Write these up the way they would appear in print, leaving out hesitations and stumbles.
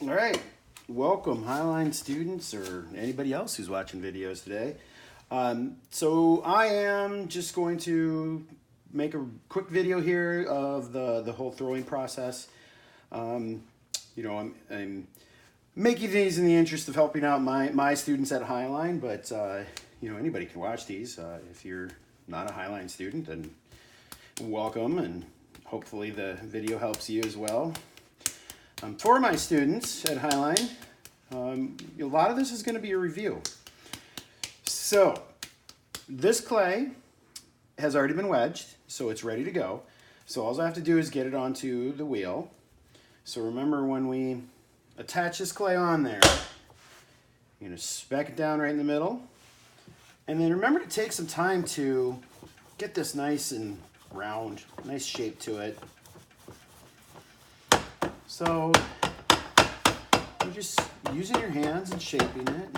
All right, welcome Highline students or anybody else who's watching videos today. So I am just going to make a quick video here of the whole throwing process. Um, I'm making these in the interest of helping out my students at Highline, but anybody can watch these. If you're not a Highline student, then welcome, and hopefully the video helps you as well. For my students at Highline, a lot of this is going to be a review. So this clay has already been wedged, so it's ready to go. So all I have to do is get it onto the wheel. So remember, when we attach this clay on there, you're going to spec it down right in the middle. And then remember to take some time to get this nice and round, nice shape to it. So you're just using your hands and shaping it.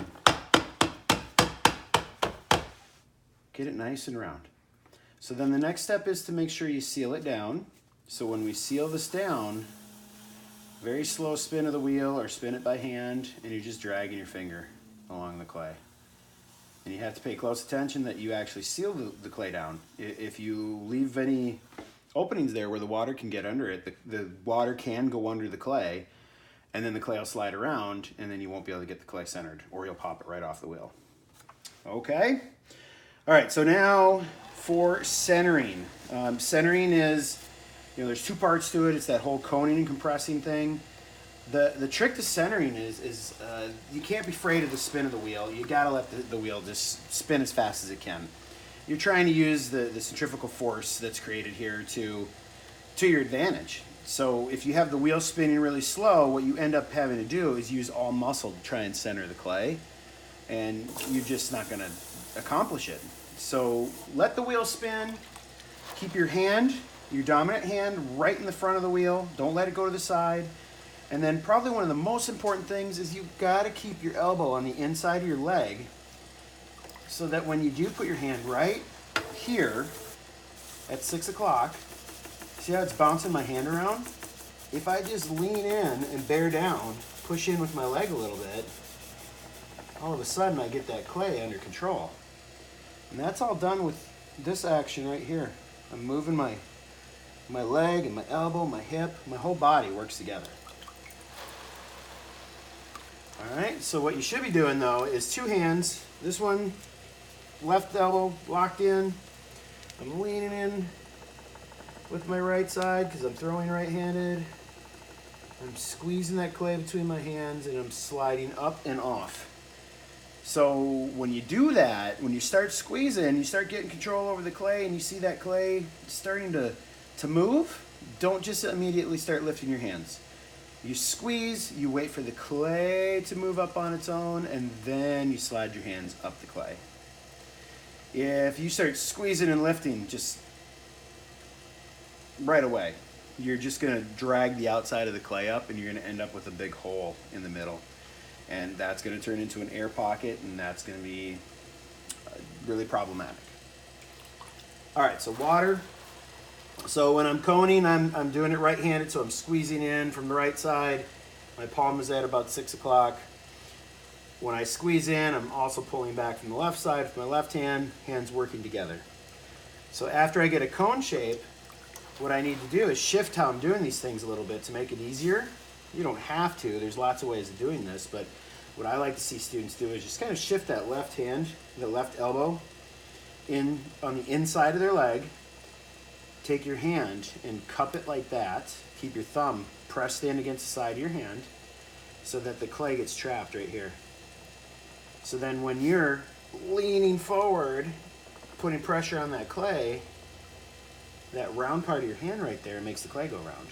Get it nice and round. So then the next step is to make sure you seal it down. So when we seal this down, very slow spin of the wheel or spin it by hand, and you're just dragging your finger along the clay. And you have to pay close attention that you actually seal the clay down. If you leave any openings there where the water can get under it, the water can go under the clay, and then the clay will slide around, and then you won't be able to get the clay centered, or you'll pop it right off the wheel. Okay? All right, so now for centering. Centering is, there's two parts to it. It's that whole coning and compressing thing. The trick to centering is you can't be afraid of the spin of the wheel. You gotta let the wheel just spin as fast as it can. You're trying to use the centrifugal force that's created here to your advantage. So if you have the wheel spinning really slow, what you end up having to do is use all muscle to try and center the clay, and you're just not gonna accomplish it. So let the wheel spin, keep your hand, your dominant hand, right in the front of the wheel. Don't let it go to the side. And then probably one of the most important things is you've gotta keep your elbow on the inside of your leg, so that when you do put your hand right here at 6 o'clock, see how it's bouncing my hand around? If I just lean in and bear down, push in with my leg a little bit, all of a sudden I get that clay under control. And that's all done with this action right here. I'm moving my leg and my elbow, my hip, my whole body works together. All right, so what you should be doing though is two hands. This one, left elbow locked in. I'm leaning in with my right side because I'm throwing right-handed. I'm squeezing that clay between my hands, and I'm sliding up and off. So when you do that, when you start squeezing, you start getting control over the clay, and you see that clay starting to move, don't just immediately start lifting your hands. You squeeze, you wait for the clay to move up on its own, and then you slide your hands up the clay. If you start squeezing and lifting just right away, you're just going to drag the outside of the clay up, and you're going to end up with a big hole in the middle. And that's going to turn into an air pocket, and that's going to be really problematic. All right, so water. So when I'm coning, I'm doing it right-handed, so I'm squeezing in from the right side. My palm is at about 6 o'clock. When I squeeze in, I'm also pulling back from the left side with my left hand, hands working together. So after I get a cone shape, what I need to do is shift how I'm doing these things a little bit to make it easier. You don't have to, there's lots of ways of doing this, but what I like to see students do is just kind of shift that left hand, the left elbow, in on the inside of their leg. Take your hand and cup it like that. Keep your thumb pressed in against the side of your hand so that the clay gets trapped right here. So then when you're leaning forward, putting pressure on that clay, that round part of your hand right there makes the clay go round.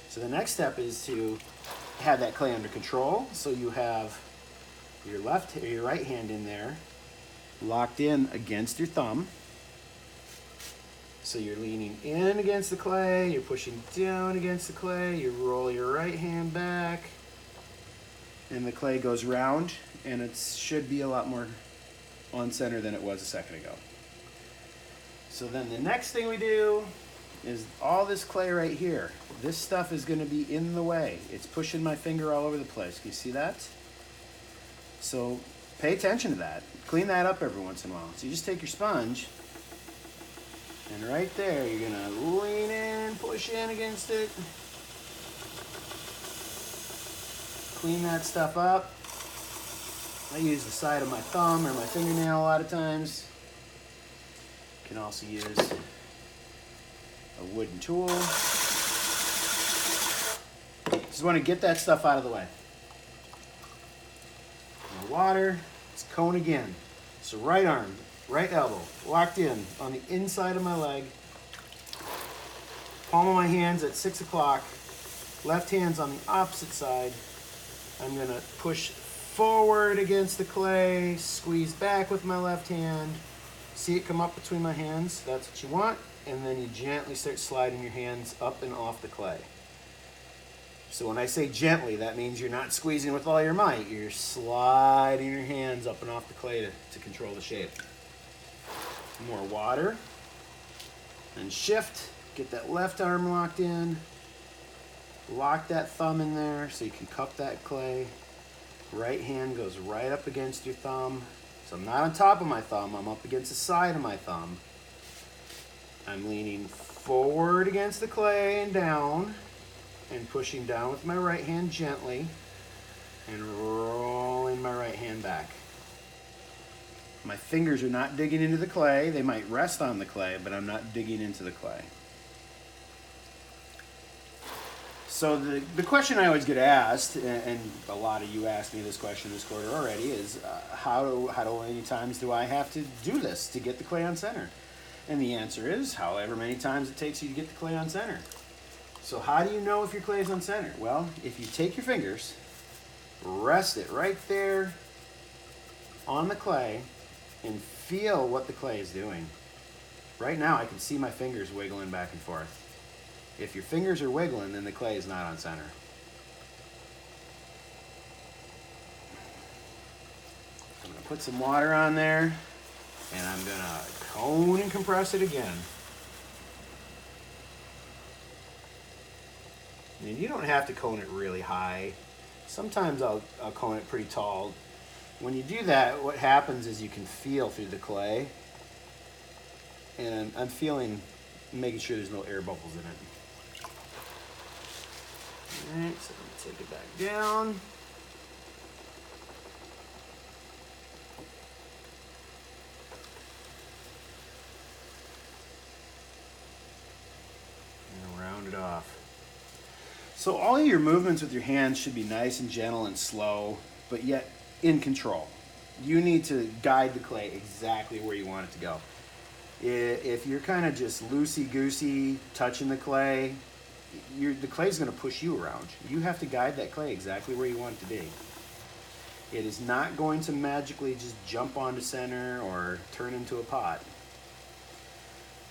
So the next step is to have that clay under control. So you have your right hand in there, locked in against your thumb. So you're leaning in against the clay, you're pushing down against the clay, you roll your right hand back, and the clay goes round, and it should be a lot more on center than it was a second ago. So then the next thing we do is all this clay right here. This stuff is gonna be in the way. It's pushing my finger all over the place. Can you see that? So pay attention to that. Clean that up every once in a while. So you just take your sponge, and right there, you're gonna lean in, push in against it. Clean that stuff up. I use the side of my thumb or my fingernail a lot of times. You can also use a wooden tool. Just want to get that stuff out of the way. My water, it's cone again. So right arm, right elbow, locked in on the inside of my leg. Palm of my hands at 6 o'clock. Left hand's on the opposite side. I'm gonna push forward against the clay, squeeze back with my left hand. See it come up between my hands? That's what you want. And then you gently start sliding your hands up and off the clay. So when I say gently, that means you're not squeezing with all your might. You're sliding your hands up and off the clay to control the shape. More water. And shift. Get that left arm locked in. Lock that thumb in there so you can cup that clay. Right hand goes right up against your thumb. So I'm not on top of my thumb, I'm up against the side of my thumb. I'm leaning forward against the clay and down, and pushing down with my right hand gently, and rolling my right hand back. My fingers are not digging into the clay. They might rest on the clay, but I'm not digging into the clay. So the question I always get asked, and a lot of you asked me this question this quarter already, is how many times do I have to do this to get the clay on center? And the answer is however many times it takes you to get the clay on center. So how do you know if your clay is on center? Well, if you take your fingers, rest it right there on the clay, and feel what the clay is doing. Right now I can see my fingers wiggling back and forth. If your fingers are wiggling, then the clay is not on center. I'm going to put some water on there, and I'm going to cone and compress it again. And you don't have to cone it really high. Sometimes I'll cone it pretty tall. When you do that, what happens is you can feel through the clay, and I'm feeling, making sure there's no air bubbles in it. Alright, so I'm going to take it back down. And round it off. So all of your movements with your hands should be nice and gentle and slow, but yet in control. You need to guide the clay exactly where you want it to go. If you're kind of just loosey-goosey touching the clay, the clay is going to push you around. You have to guide that clay exactly where you want it to be. It is not going to magically just jump onto center or turn into a pot.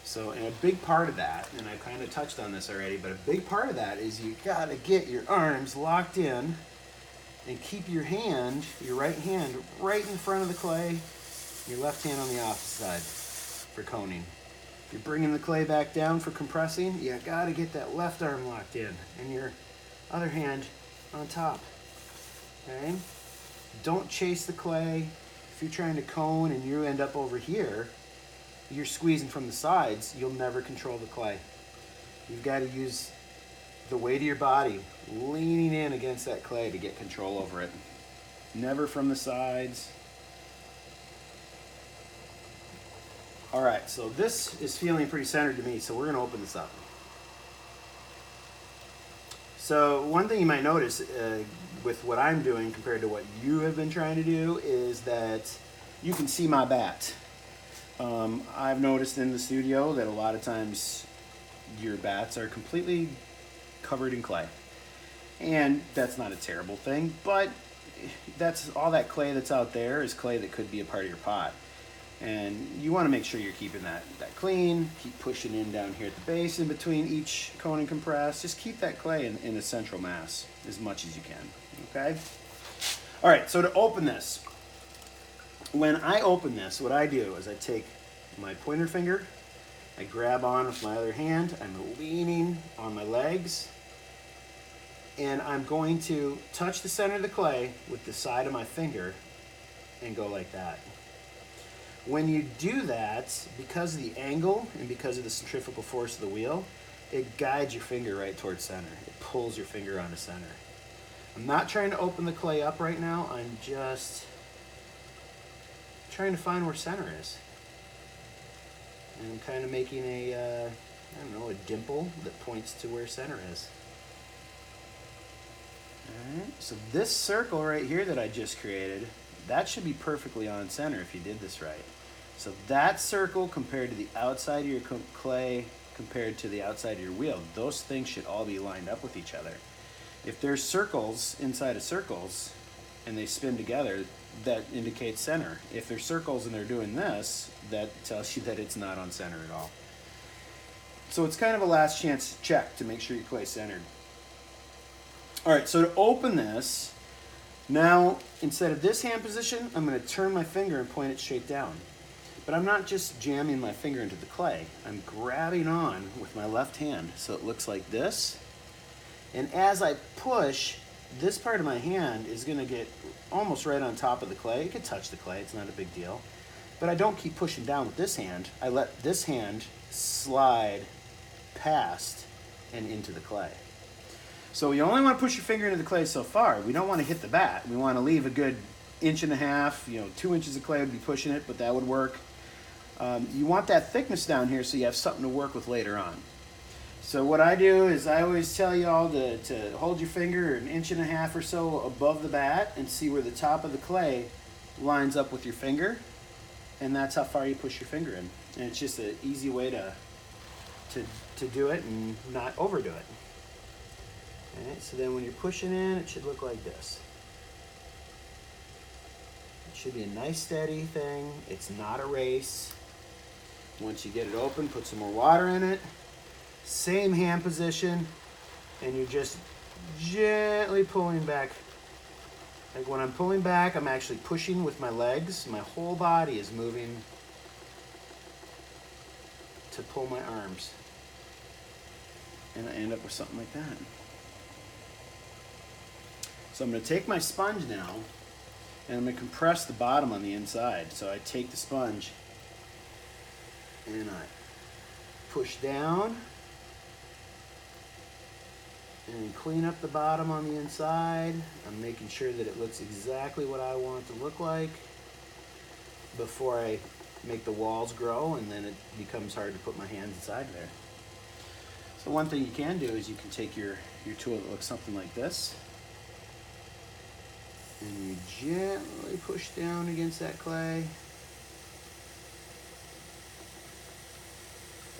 So, and a big part of that, and I kind of touched on this already, but a big part of that is you got to get your arms locked in and keep your hand, your right hand, right in front of the clay, your left hand on the opposite side for coning. If you're bringing the clay back down for compressing, you got to get that left arm locked in and your other hand on top. Okay? Don't chase the clay. If you're trying to cone and you end up over here, you're squeezing from the sides, you'll never control the clay. You've got to use the weight of your body leaning in against that clay to get control over it. Never from the sides. All right, so this is feeling pretty centered to me, so we're going to open this up. So one thing you might notice with what I'm doing compared to what you have been trying to do is that you can see my bat. I've noticed in the studio that a lot of times your bats are completely covered in clay. And that's not a terrible thing, but that's all that clay that's out there is clay that could be a part of your pot. And you want to make sure you're keeping that clean. Keep pushing in down here at the base in between each cone and compress. Just keep that clay in a central mass as much as you can, okay? All right, so to open this, when I open this, what I do is I take my pointer finger I grab on with my other hand, I'm leaning on my legs, and I'm going to touch the center of the clay with the side of my finger and go like that. When you do that, because of the angle and because of the centrifugal force of the wheel, it guides your finger right towards center. It pulls your finger onto center. I'm not trying to open the clay up right now. I'm just trying to find where center is. And I'm kind of making a, I don't know, a dimple that points to where center is. All right, so this circle right here that I just created, that should be perfectly on center if you did this right. So that circle compared to the outside of your clay, compared to the outside of your wheel, those things should all be lined up with each other. If there's circles inside of circles and they spin together, that indicates center. If there's circles and they're doing this, that tells you that it's not on center at all. So it's kind of a last chance check to make sure your clay's centered. All right, so to open this, now instead of this hand position, I'm going to turn my finger and point it straight down. But I'm not just jamming my finger into the clay. I'm grabbing on with my left hand so it looks like this. And as I push, this part of my hand is going to get almost right on top of the clay. It could touch the clay, it's not a big deal. But I don't keep pushing down with this hand. I let this hand slide past and into the clay. So you only want to push your finger into the clay so far. We don't want to hit the bat. We want to leave a good 1.5 inches, 2 inches of clay would be pushing it, but that would work. You want that thickness down here so you have something to work with later on. So what I do is I always tell you all to hold your finger 1.5 inches or so above the bat and see where the top of the clay lines up with your finger, and that's how far you push your finger in. And it's just an easy way to do it and not overdo it. All right, so then when you're pushing in, it should look like this. It should be a nice steady thing. It's not a race. Once you get it open, put some more water in it. Same hand position, and you're just gently pulling back. Like when I'm pulling back, I'm actually pushing with my legs. My whole body is moving to pull my arms. And I end up with something like that. So I'm going to take my sponge now, and I'm going to compress the bottom on the inside. So I take the sponge, and I push down, and clean up the bottom on the inside. I'm making sure that it looks exactly what I want it to look like before I make the walls grow, and then it becomes hard to put my hands inside there. So one thing you can do is you can take your tool that looks something like this, and you gently push down against that clay.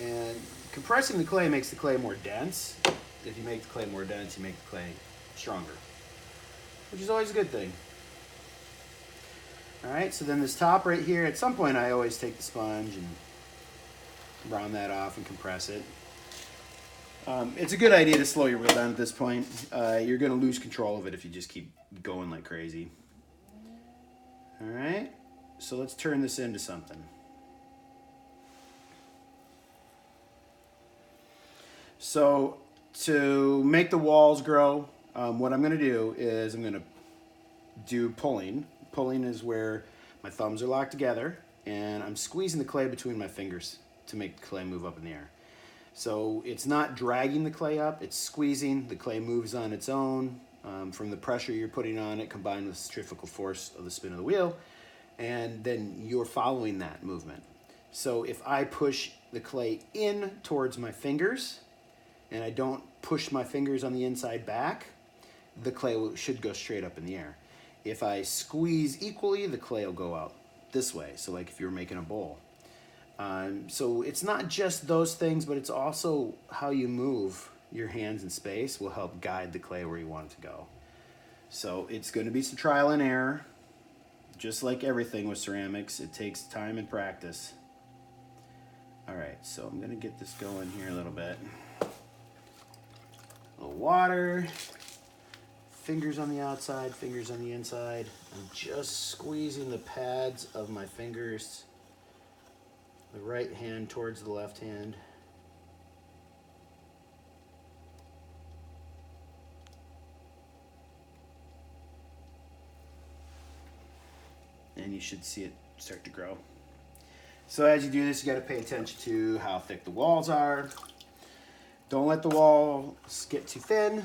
And compressing the clay makes the clay more dense. If you make the clay more dense, you make the clay stronger, which is always a good thing. All right, so then this top right here, at some point I always take the sponge and round that off and compress it. It's a good idea to slow your wheel down at this point. You're going to lose control of it if you just keep going like crazy. All right, so let's turn this into something. So to make the walls grow, what I'm going to do is I'm going to do pulling. Pulling is where my thumbs are locked together, and I'm squeezing the clay between my fingers to make the clay move up in the air. So it's not dragging the clay up, it's squeezing. The clay moves on its own from the pressure you're putting on it combined with the centrifugal force of the spin of the wheel, and then you're following that movement. So if I push the clay in towards my fingers and I don't push my fingers on the inside back, the clay should go straight up in the air. If I squeeze equally, the clay will go out this way. So like if you were making a bowl. So it's not just those things, but it's also how you move your hands in space will help guide the clay where you want it to go. So it's going to be some trial and error. Just like everything with ceramics, it takes time and practice. All right, so I'm going to get this going here a little bit. A little water. Fingers on the outside, fingers on the inside. I'm just squeezing the pads of my fingers the right hand towards the left hand. And you should see it start to grow. So as you do this, you got to pay attention to how thick the walls are. Don't let the walls get too thin.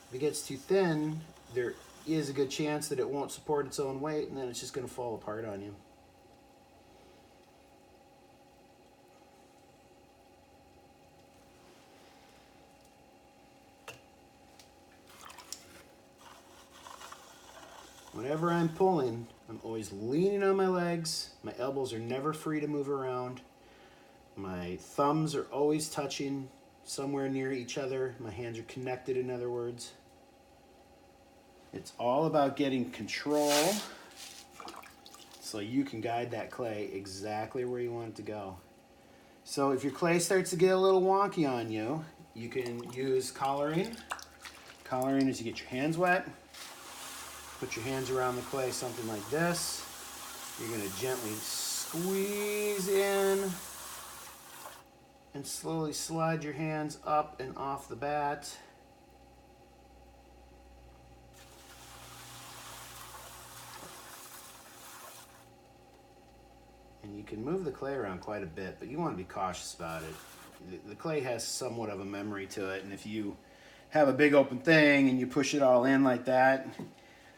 If it gets too thin, there is a good chance that it won't support its own weight, and then it's just going to fall apart on you. Whenever I'm pulling, I'm always leaning on my legs. My elbows are never free to move around. My thumbs are always touching somewhere near each other. My hands are connected, in other words. It's all about getting control so you can guide that clay exactly where you want it to go. So if your clay starts to get a little wonky on you, you can use collaring. Collaring is you get your hands wet. Put your hands around the clay, something like this. You're going to gently squeeze in and slowly slide your hands up and off the bat. And you can move the clay around quite a bit, but you want to be cautious about it. The clay has somewhat of a memory to it, and if you have a big open thing and you push it all in like that,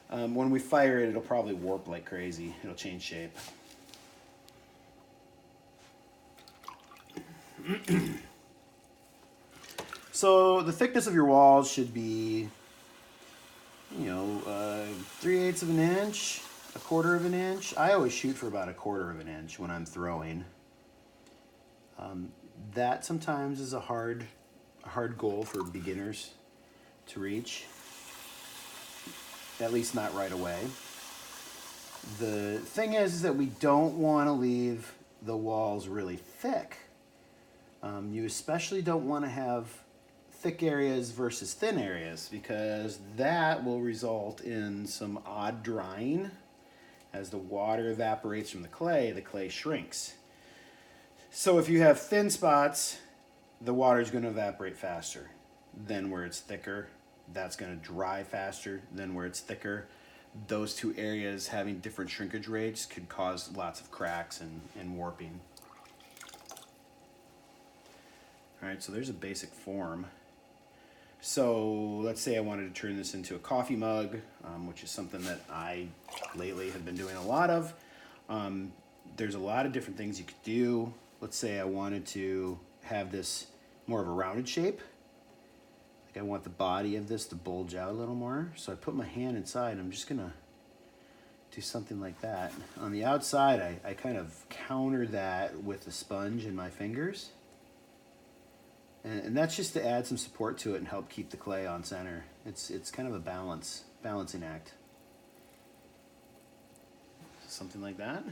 when we fire it, it'll probably warp like crazy. It'll change shape. So the thickness of your walls should be, 3/8 of an inch, 1/4 of an inch. I always shoot for about 1/4 of an inch when I'm throwing. That sometimes is a hard goal for beginners to reach. At least not right away. The thing is that we don't want to leave the walls really thick. You especially don't want to have thick areas versus thin areas, because that will result in some odd drying. As the water evaporates from the clay shrinks. So if you have thin spots, the water is going to evaporate faster than where it's thicker. That's going to dry faster than where it's thicker. Those two areas having different shrinkage rates could cause lots of cracks and warping. All right, so there's a basic form. So let's say I wanted to turn this into a coffee mug, which is something that I lately have been doing a lot of. There's a lot of different things you could do. Let's say I wanted to have this more of a rounded shape. Like I want the body of this to bulge out a little more. So I put my hand inside. I'm just gonna do something like that. On the outside, I kind of counter that with the sponge in my fingers. And that's just to add some support to it and help keep the clay on center. It's kind of a balancing act. Something like that.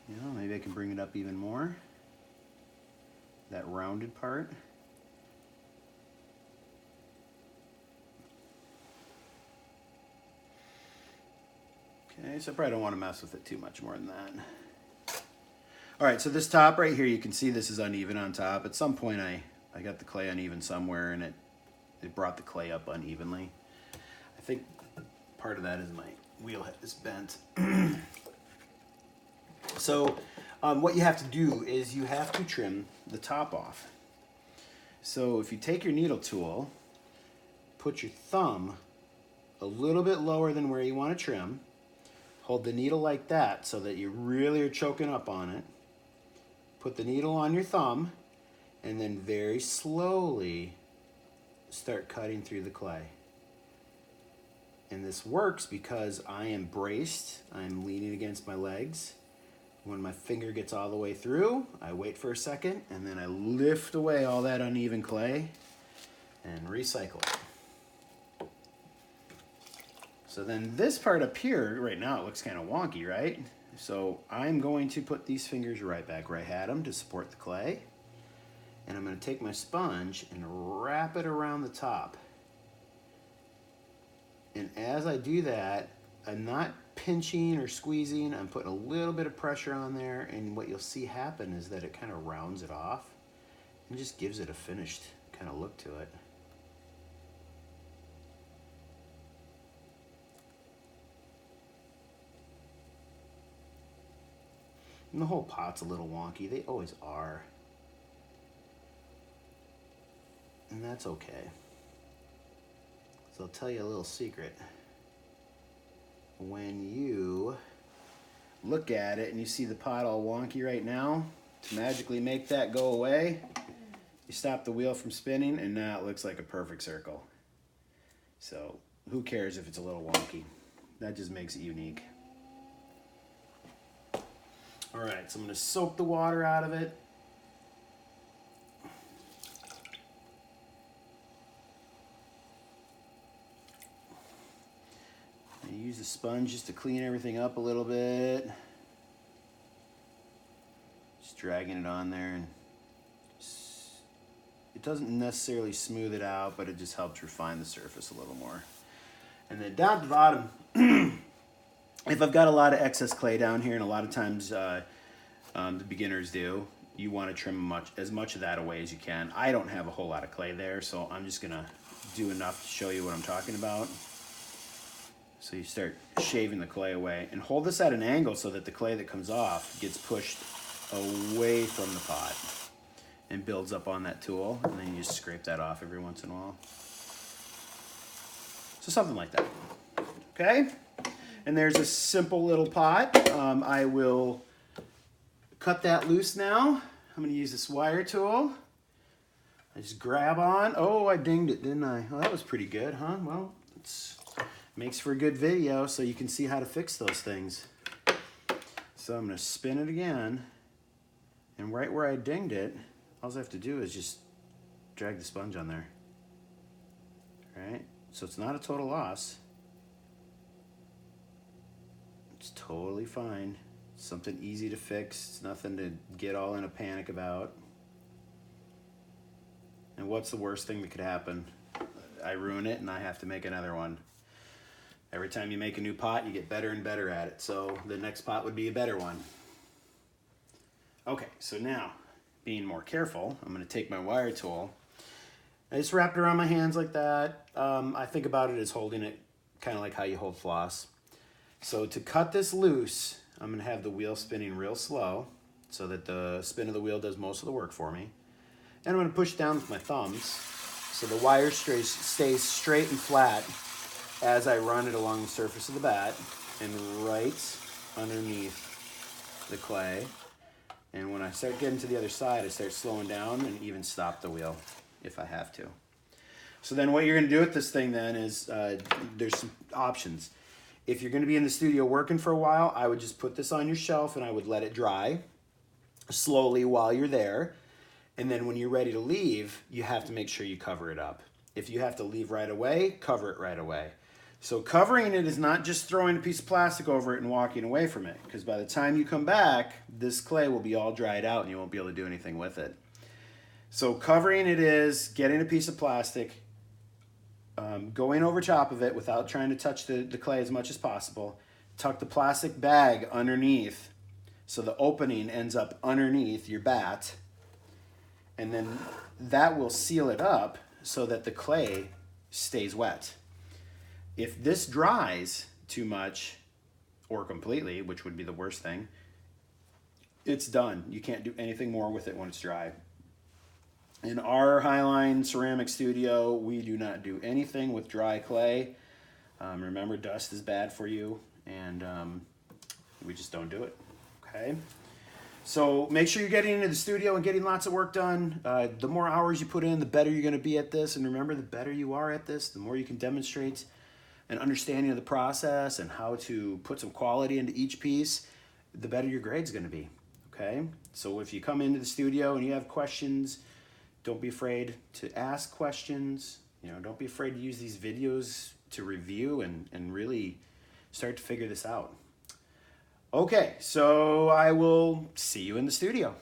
Maybe I can bring it up even more. That rounded part. Okay, so I probably don't want to mess with it too much more than that. All right, so this top right here, you can see this is uneven on top. At some point, I got the clay uneven somewhere, and it brought the clay up unevenly. I think part of that is my wheel head is bent. So what you have to do is you have to trim the top off. So if you take your needle tool, put your thumb a little bit lower than where you want to trim, hold the needle like that so that you really are choking up on it. Put the needle on your thumb, and then very slowly start cutting through the clay. And this works because I am braced, I'm leaning against my legs. When my finger gets all the way through, I wait for a second, and then I lift away all that uneven clay and recycle it. So then this part up here, right now it looks kind of wonky, right? So I'm going to put these fingers right back where I had them to support the clay. And I'm going to take my sponge and wrap it around the top. And as I do that, I'm not pinching or squeezing. I'm putting a little bit of pressure on there, and what you'll see happen is that it kind of rounds it off and just gives it a finished kind of look to it. And the whole pot's a little wonky. They always are. And that's okay. So I'll tell you a little secret. When you look at it and you see the pot all wonky right now, to magically make that go away, you stop the wheel from spinning, and now it looks like a perfect circle. So who cares if it's a little wonky? That just makes it unique. All right, so I'm going to soak the water out of it. I use the sponge just to clean everything up a little bit. Just dragging it on there, and it doesn't necessarily smooth it out, but it just helps refine the surface a little more. And then down at the bottom, if I've got a lot of excess clay down here, and a lot of times the beginners do, you want to trim as much of that away as you can. I don't have a whole lot of clay there, so I'm just going to do enough to show you what I'm talking about. So you start shaving the clay away, and hold this at an angle so that the clay that comes off gets pushed away from the pot and builds up on that tool, and then you just scrape that off every once in a while. So something like that. Okay? And there's a simple little pot. I will cut that loose now. I'm going to use this wire tool. I just grab on. Oh, I dinged it, didn't I? Well, that was pretty good, huh? Well, it makes for a good video so you can see how to fix those things. So I'm going to spin it again. And right where I dinged it, all I have to do is just drag the sponge on there. All right? So it's not a total loss. It's totally fine. It's something easy to fix. It's nothing to get all in a panic about. And what's the worst thing that could happen? I ruin it and I have to make another one. Every time you make a new pot, you get better and better at it. So the next pot would be a better one. Okay, so now, being more careful, I'm going to take my wire tool. I just wrap it around my hands like that. I think about it as holding it kind of like how you hold floss. So to cut this loose, I'm going to have the wheel spinning real slow so that the spin of the wheel does most of the work for me. And I'm going to push down with my thumbs so the wire stays straight and flat as I run it along the surface of the bat and right underneath the clay. And when I start getting to the other side, I start slowing down and even stop the wheel if I have to. So then what you're going to do with this thing then is there's some options. If you're going to be in the studio working for a while, I would just put this on your shelf and I would let it dry slowly while you're there. And then when you're ready to leave, you have to make sure you cover it up. If you have to leave right away, cover it right away. So covering it is not just throwing a piece of plastic over it and walking away from it, because by the time you come back, this clay will be all dried out and you won't be able to do anything with it. So covering it is getting a piece of plastic, going over top of it without trying to touch the clay as much as possible. Tuck the plastic bag underneath so the opening ends up underneath your bat, and then that will seal it up so that the clay stays wet. If this dries too much or completely, which would be the worst thing, it's done. You can't do anything more with it when it's dry. In our Highline ceramic studio, we do not do anything with dry clay. Remember, dust is bad for you, and we just don't do it, okay? So make sure you're getting into the studio and getting lots of work done. The more hours you put in, the better you're gonna be at this. And remember, the better you are at this, the more you can demonstrate an understanding of the process and how to put some quality into each piece, the better your grade's gonna be, okay? So if you come into the studio and you have questions, don't be afraid to ask questions. You know, don't be afraid to use these videos to review and really start to figure this out. Okay, so I will see you in the studio.